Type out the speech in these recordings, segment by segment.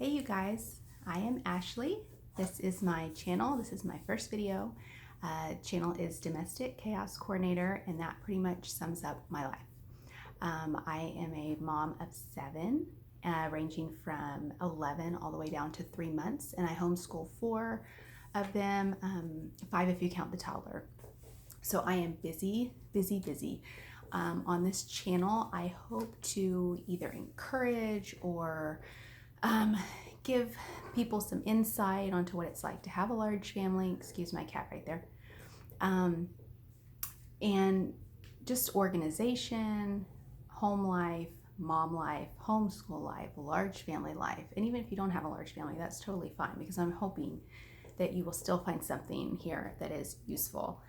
Hey you guys, I am Ashley. This is my channel. This is my first video. Channel is Domestic Chaos Coordinator, and that pretty much sums up my life. I am a mom of 7, ranging from 11 all the way down to 3 months, and I homeschool 4 of them, 5 if you count the toddler. So I am busy. On this channel, I hope to either encourage or give people some insight onto what it's like to have a large family. Excuse my cat right there. And just organization, home life, mom life, homeschool life, large family life. And even if you don't have a large family, that's totally fine, because I'm hoping that you will still find something here that is useful.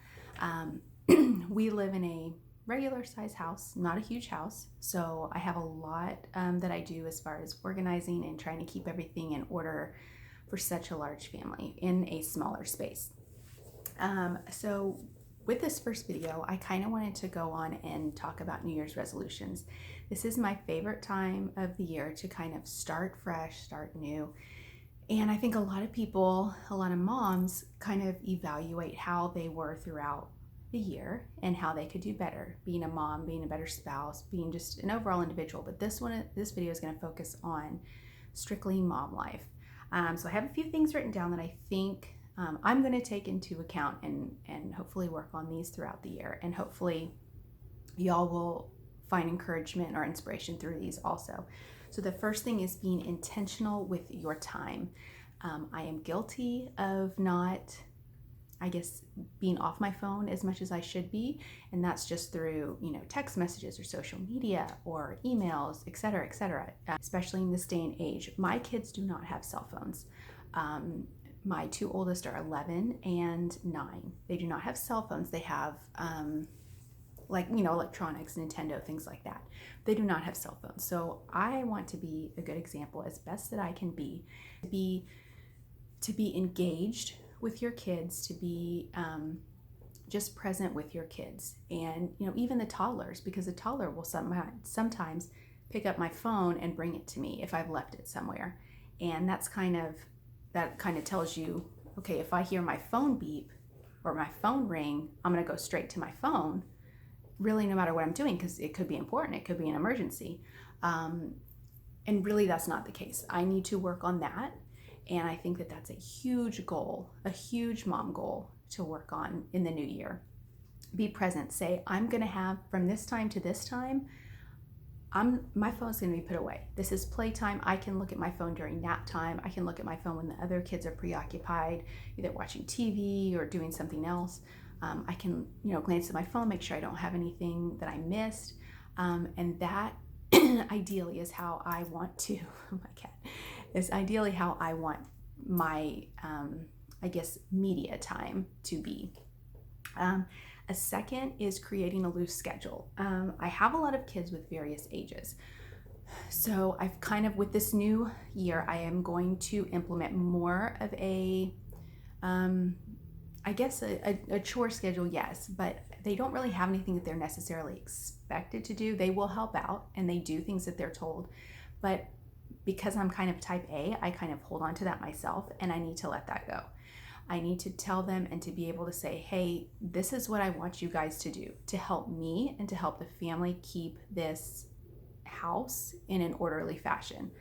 We live in a regular size house, not a huge house, so I have a lot that I do as far as organizing and trying to keep everything in order for such a large family in a smaller space. So with this first video, I kind of wanted to go on and talk about New Year's resolutions. This is my favorite time of the year to kind of start fresh, start new. And I think a lot of people, a lot of moms kind of evaluate how they were throughout the year and how they could do better, being a mom, being a better spouse, being just an overall individual. But this video is going to focus on strictly mom life. So I have a few things written down that I think I'm going to take into account and hopefully work on these throughout the year. And hopefully y'all will find encouragement or inspiration through these also. So the first thing is being intentional with your time. I am guilty of not, being off my phone as much as I should be, and that's just through, text messages or social media or emails, etc., etc. Especially in this day and age, my kids do not have cell phones. My 2 oldest are 11 and 9. They do not have cell phones. They have electronics, Nintendo, things like that. They do not have cell phones. So I want to be a good example as best that I can be, to be engaged with your kids, to be just present with your kids. And even the toddlers, because a toddler will sometimes pick up my phone and bring it to me if I've left it somewhere. And that kind of tells you, okay, if I hear my phone beep or my phone ring, I'm going to go straight to my phone, really, no matter what I'm doing, because it could be important, it could be an emergency. And really that's not the case. I need to work on that. And I think that that's a huge goal, a huge mom goal to work on in the new year. Be present. Say, I'm going to have from this time to this time, my phone's going to be put away. This is playtime. I can look at my phone during nap time. I can look at my phone when the other kids are preoccupied, either watching TV or doing something else. I can, glance at my phone, make sure I don't have anything that I missed. And that ideally is how I want to, oh my cat, is ideally how I want my, media time to be. A second is creating a loose schedule. I have a lot of kids with various ages. So I've with this new year, I am going to implement more of a chore schedule, yes, but they don't really have anything that they're necessarily expected to do. They will help out and they do things that they're told, but because I'm kind of type A, I kind of hold on to that myself, and I need to let that go. I need to tell them and to be able to say, hey, this is what I want you guys to do to help me and to help the family keep this house in an orderly fashion.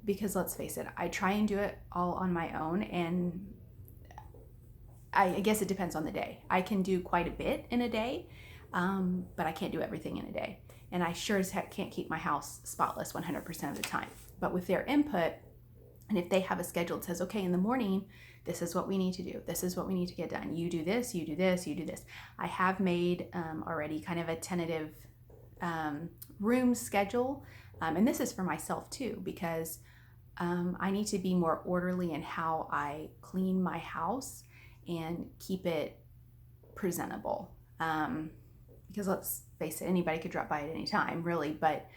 Because let's face it, I try and do it all on my own, and I guess it depends on the day. I can do quite a bit in a day, but I can't do everything in a day. And I sure as heck can't keep my house spotless 100% of the time. But with their input, and if they have a schedule that says, okay, in the morning, this is what we need to do. This is what we need to get done. You do this, you do this, you do this. I have made already kind of a tentative room schedule. And this is for myself too, because I need to be more orderly in how I clean my house and keep it presentable. Because let's face it, anybody could drop by at any time, really, but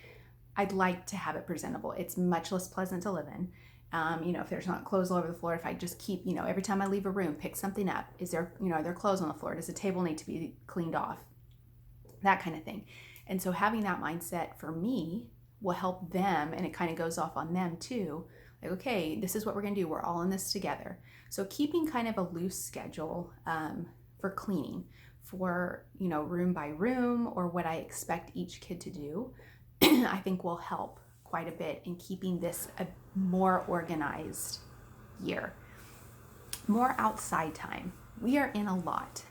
I'd like to have it presentable. It's much less pleasant to live in. If there's not clothes all over the floor, if I just keep, every time I leave a room, pick something up. Is there, are there clothes on the floor? Does the table need to be cleaned off? That kind of thing. And so having that mindset for me will help them, and it kind of goes off on them too, Like, okay, this is what we're gonna do. We're all in this together. So keeping kind of a loose schedule for cleaning, for, room by room, or what I expect each kid to do, I think will help quite a bit in keeping this a more organized year. More outside time. We are in a lot.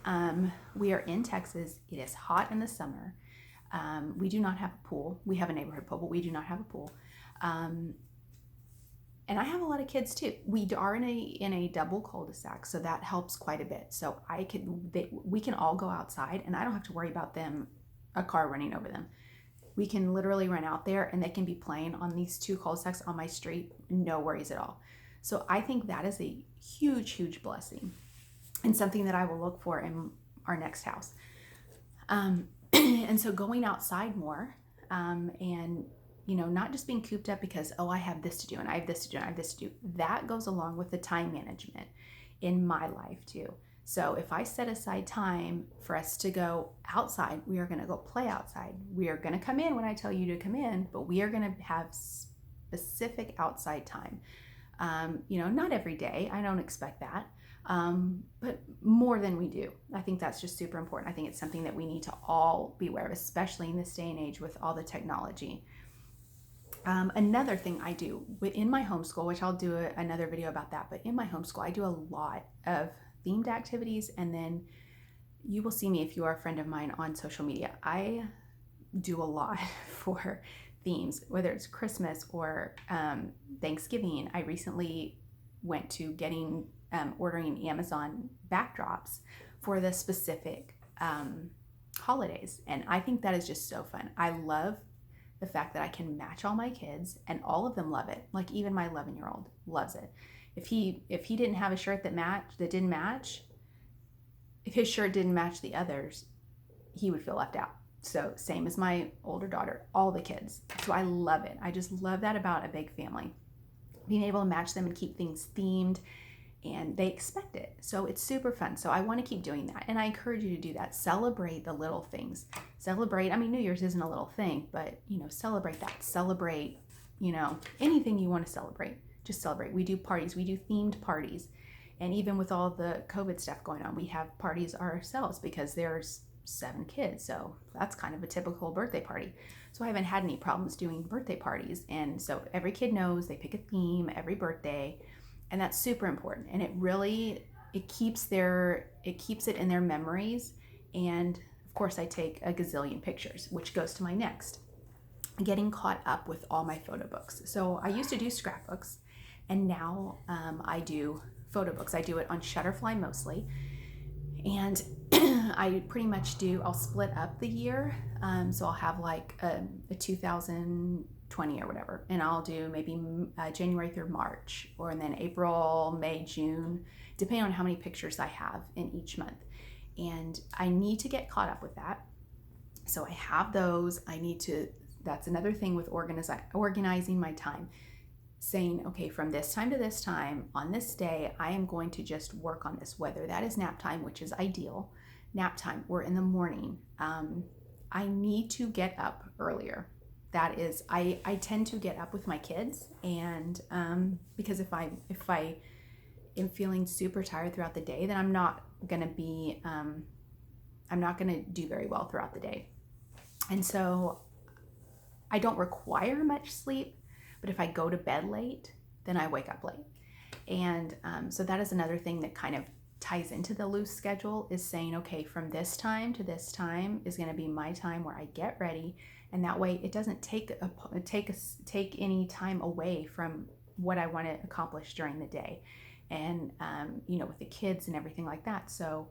We are in Texas. It is hot in the summer. We do not have a pool. We have a neighborhood pool, but we do not have a pool. And I have a lot of kids too. We are in a double cul-de-sac, so that helps quite a bit. So we can all go outside, and I don't have to worry about a car running over them. We can literally run out there, and they can be playing on these two cul-de-sacs on my street, no worries at all. So I think that is a huge, huge blessing, and something that I will look for in our next house. And so going outside more, and not just being cooped up because, I have this to do and I have this to do and I have this to do. That goes along with the time management in my life too. So if I set aside time for us to go outside, we are going to go play outside. We are going to come in when I tell you to come in, but we are going to have specific outside time. Not every day. I don't expect that. But more than we do. I think that's just super important. I think it's something that we need to all be aware of, especially in this day and age with all the technology. Another thing I do in my homeschool, which I'll do another video about that, but in my homeschool, I do a lot of themed activities, and then you will see me if you are a friend of mine on social media. I do a lot for themes, whether it's Christmas or Thanksgiving. I recently went to ordering Amazon backdrops for the specific holidays, and I think that is just so fun. I love the fact that I can match all my kids, and all of them love it. Like even my 11-year-old loves it. If he didn't have a shirt that didn't match, if his shirt didn't match the others, he would feel left out. So same as my older daughter, all the kids. So I love it. I just love that about a big family, being able to match them and keep things themed, and they expect it. So it's super fun. So I want to keep doing that. And I encourage you to do that. Celebrate the little things. New Year's isn't a little thing, but celebrate that. Celebrate, anything you want to celebrate. Just celebrate. We do parties. We do themed parties. And even with all the COVID stuff going on, we have parties ourselves because there's 7 kids. So that's kind of a typical birthday party. So I haven't had any problems doing birthday parties. And so every kid knows, they pick a theme every birthday. And that's super important. And it keeps it in their memories. And of course I take a gazillion pictures, which goes to my next, getting caught up with all my photo books. So I used to do scrapbooks, and now I do photo books. I do it on Shutterfly mostly. And I pretty much I'll split up the year. So I'll have like a 2020 or whatever, and I'll do maybe January through March, and then April, May, June, depending on how many pictures I have in each month. And I need to get caught up with that. So I have those. That's another thing with organizing my time. Saying, okay, from this time to this time on this day, I am going to just work on this, whether that is nap time, which is ideal, nap time, or in the morning. I need to get up earlier. That is, I tend to get up with my kids, and because if I am feeling super tired throughout the day, then I'm not gonna do very well throughout the day. And so I don't require much sleep, but if I go to bed late, then I wake up late. And so that is another thing that kind of ties into the loose schedule, is saying, okay, from this time to this time is going to be my time where I get ready. And that way it doesn't take any time away from what I want to accomplish during the day. And, with the kids and everything like that. So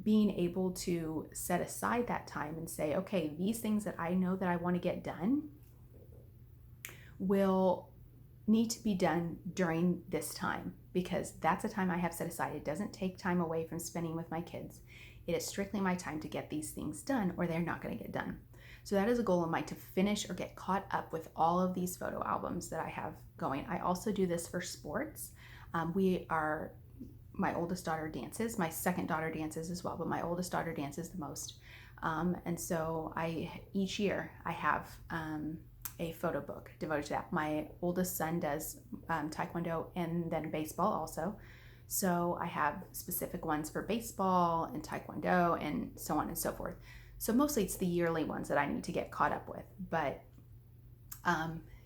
being able to set aside that time and say, okay, these things that I know that I want to get done will need to be done during this time, because that's a time I have set aside. It doesn't take time away from spending with my kids. It is strictly my time to get these things done, or they're not going to get done. So that is a goal of mine, to finish or get caught up with all of these photo albums that I have going. I also do this for sports. My oldest daughter dances. My second daughter dances as well, but my oldest daughter dances the most. And so each year I have a photo book devoted to that. My oldest son does taekwondo and then baseball also. So I have specific ones for baseball and taekwondo and so on and so forth. So mostly it's the yearly ones that I need to get caught up with. But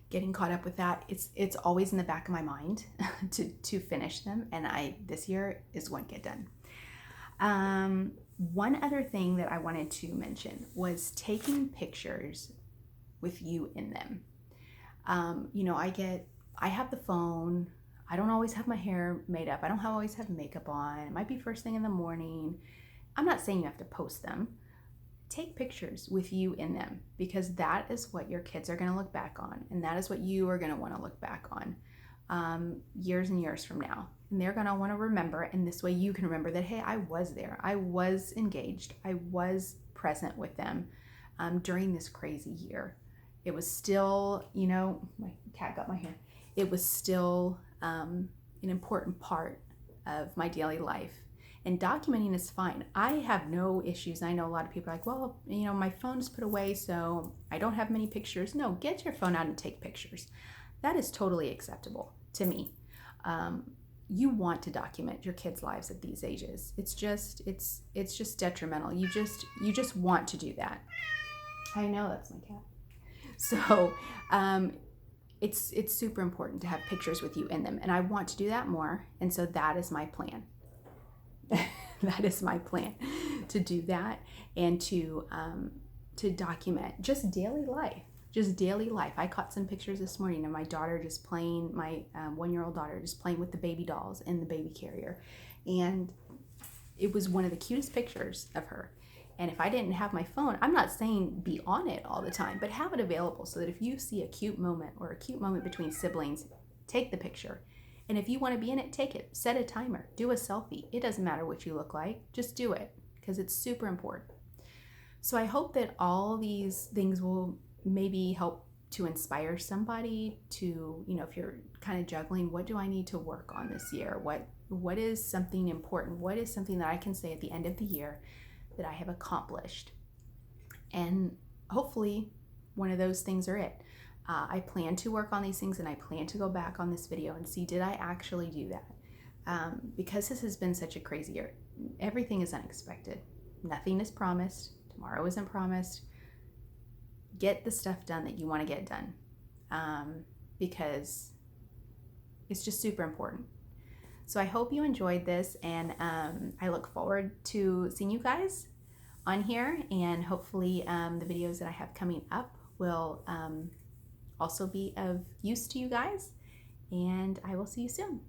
getting caught up with that, it's always in the back of my mind to finish them. And this year is going to get done. One other thing that I wanted to mention was taking pictures with you in them. I have the phone. I don't always have my hair made up. I don't always have makeup on. It might be first thing in the morning. I'm not saying you have to post them. Take pictures with you in them, because that is what your kids are going to look back on, and that is what you are going to want to look back on years and years from now. And they're going to want to remember, and this way you can remember that, hey, I was there. I was engaged. I was present with them during this crazy year. It was still, my cat got my hair. It was still an important part of my daily life. And documenting is fine. I have no issues. I know a lot of people are like, well, my phone's put away, so I don't have many pictures. No, get your phone out and take pictures. That is totally acceptable to me. You want to document your kids' lives at these ages. It's just detrimental. You just want to do that. I know, that's my cat. So it's super important to have pictures with you in them, and I want to do that more. And so that is my plan. That is my plan, to do that and to document just daily life. I caught some pictures this morning of my daughter just playing, my 1-year-old daughter just playing with the baby dolls in the baby carrier. And it was one of the cutest pictures of her. And if I didn't have my phone, I'm not saying be on it all the time, but have it available so that if you see a cute moment or a cute moment between siblings, take the picture. And if you want to be in it, take it. Set a timer. Do a selfie. It doesn't matter what you look like. Just do it, because it's super important. So I hope that all these things will maybe help to inspire somebody to, if you're kind of juggling, what do I need to work on this year? What is something important? What is something that I can say at the end of the year that I have accomplished? And hopefully one of those things are it. I plan to work on these things, and I plan to go back on this video and see, did I actually do that? Because this has been such a crazy year. Everything is unexpected. Nothing is promised. Tomorrow isn't promised. Get the stuff done that you want to get done, because it's just super important. So I hope you enjoyed this, and I look forward to seeing you guys on here, and hopefully the videos that I have coming up will also be of use to you guys, and I will see you soon.